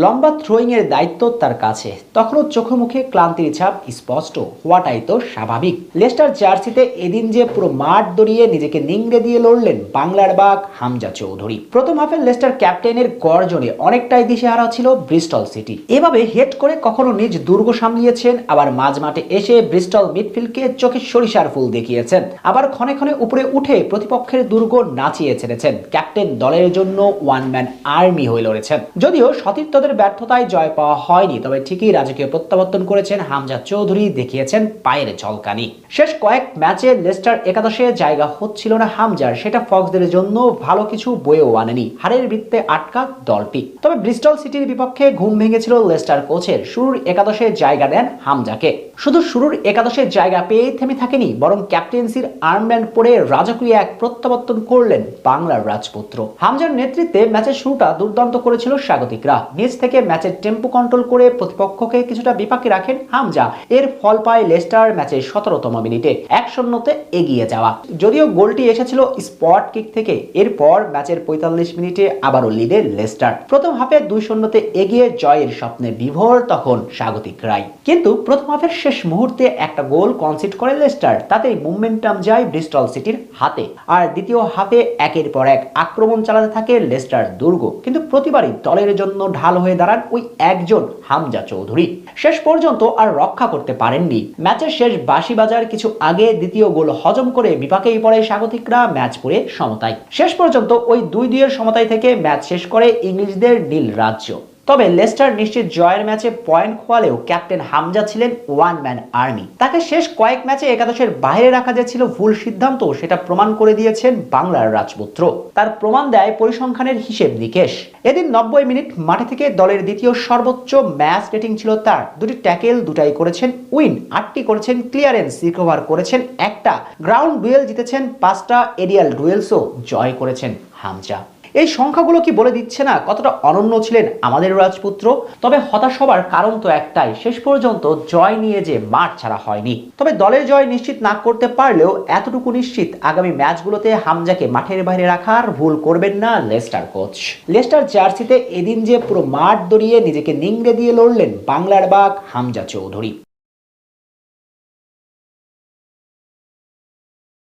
লম্বা থ্রোয়িং এর দায়িত্ব তার কাছে, তখনও চোখে মুখে ক্লান্তির ছাপ স্পষ্ট হওয়াটাই তো স্বাভাবিক। লেস্টার জার্সিতে এদিন যে পুরো মাঠ দড়িয়ে নিজেকে নিংড়ে দিয়ে লড়লেন বাংলার বাঘ হামজা চৌধুরী। প্রথম হাফে লেস্টার ক্যাপ্টেনের গর্জনে অনেকটাই দিশেহারা ছিল ব্রিস্টল সিটি। এভাবে হেড করে কখনো নিজ দুর্গ সামলিয়েছেন, আবার মাঝ মাঠে এসে ব্রিস্টল মিডফিল্ডকে চোখে সরিষার ফুল দেখিয়েছেন, আবার ক্ষণে ক্ষণে উপরে উঠে প্রতিপক্ষের দুর্গ নাচিয়ে ছেড়েছেন। ক্যাপ্টেন দলের জন্য ওয়ান ম্যান আর্মি হয়ে লড়েছেন। যদিও সতীর্থদের ব্যর্থতায় জয় পাওয়া হয়নি, তবে ঠিকই রাজকীয় প্রত্যাবর্তন করেছেন হামজা চৌধুরী, দেখিয়েছেন পায়ের ঝলকানি। শেষ কয়েক ম্যাচে লেস্টার একাদশে জায়গা হচ্ছিল না হামজার, সেটা ফক্সদের জন্য ভালো কিছু বয়েও আনেনি। হারের বৃত্তে আটকা দলটি। তবে ব্রিস্টল সিটির বিপক্ষে ঘুম ভেঙেছিল লেস্টার কোচের। শুরুর একাদশে জায়গা দেন হামজাকে। শুধু শুরুর একাদশে জায়গা পেয়ে থেমে থাকেনি, বরং ক্যাপ্টেন্সির আর্মব্যান্ড পরে রাজকীয় এক প্রত্যাবর্তন করলেন বাংলার রাজপুত্র। হামজার নেতৃত্বে ম্যাচের শুরুটা দুর্দান্ত করেছিল স্বাগতিকরা। নিজ থেকে ম্যাচের টেম্পো কন্ট্রোল করে প্রতিপক্ষকে কিছুটা বিপাকে রাখেন হামজা। এর ফল পায় লেস্টার ম্যাচের 17তম মিনিটে 1-0 এগিয়ে যাওয়া। যদিও গোলটি এসেছিল স্পট কিক থেকে। এরপর ম্যাচের 45 মিনিটে আবারও লিডে লেস্টার। প্রথম হাফে 2-0 এগিয়ে জয়ের স্বপ্নে বিভোর তখন স্বাগতিকরাই। কিন্তু প্রথম হাফের শেষ মুহূর্তে একটা গোল কনসিড করে লেস্টার, তাতেই মোমেন্টাম যায় ব্রিস্টল সিটির হাতে। আর দ্বিতীয় হাফে একের পর এক আক্রমণ চালাতে থাকে লেস্টার দুর্গ, কিন্তু প্রতিবারই দলের জন্য ঢাল হয়ে দাঁড়ান ওই একজন হামজা চৌধুরী। শেষ পর্যন্ত আর রক্ষা করতে পারেননি। ম্যাচের শেষ বাঁশি বাজার কিছু আগে দ্বিতীয় গোল হজম করে বিপাকেই পড়ে স্বাগতিকরা, ম্যাচ পুরে সমতায়। শেষ পর্যন্ত ওই 2-2 সমতায় থেকে ম্যাচ শেষ করে ইংলিশদের নীল রাজ্য। তবে লেস্টার নিশ্চিত জয়ের ম্যাচে পয়েন্ট খোয়ালেও ক্যাপ্টেন হামজা ছিলেন ওয়ান ম্যান আর্মি। তাকে শেষ কয়েক ম্যাচে একাদশের বাইরে রাখা যে ছিল ভুল সিদ্ধান্ত, সেটা প্রমাণ করে দিয়েছেন বাংলার রাজপুত্র। তার প্রমাণ দেয় পরিসংখ্যানের হিসেব নিকেশ। এদিন 90 মিনিট মাঠে থেকে দলের দ্বিতীয় সর্বোচ্চ ম্যাচ রেটিং ছিল তার। 2টি ট্যাকেল, 2টাই করেছেন উইন, 8টি করেছেন ক্লিয়ারেন্স, রিকভার করেছেন একটা, গ্রাউন্ড ডুয়েল জিতেছেন 5টা, এরিয়াল ডুয়েলসও জয় করেছেন হামজা। এই সংখ্যাগুলো কি বলে দিচ্ছে না কতটা অনন্য ছিলেন আমাদের রাজপুত্র? তবে হতাশ হবার কারণ তো একটাই, শেষ পর্যন্ত জয় নিয়ে যে মাঠ ছাড়া হয়নি। তবে দলের জয় নিশ্চিত না করতে পারলেও এতটুকু নিশ্চিত, আগামী ম্যাচগুলোতে হামজাকে মাঠের বাইরে রাখার ভুল করবেন না লেস্টার কোচ। লেস্টার জার্সিতে এদিন যে পুরো মাঠ দড়িয়ে নিজেকে নিংড়ে দিয়ে লড়লেন বাংলার বাঘ হামজা চৌধুরী।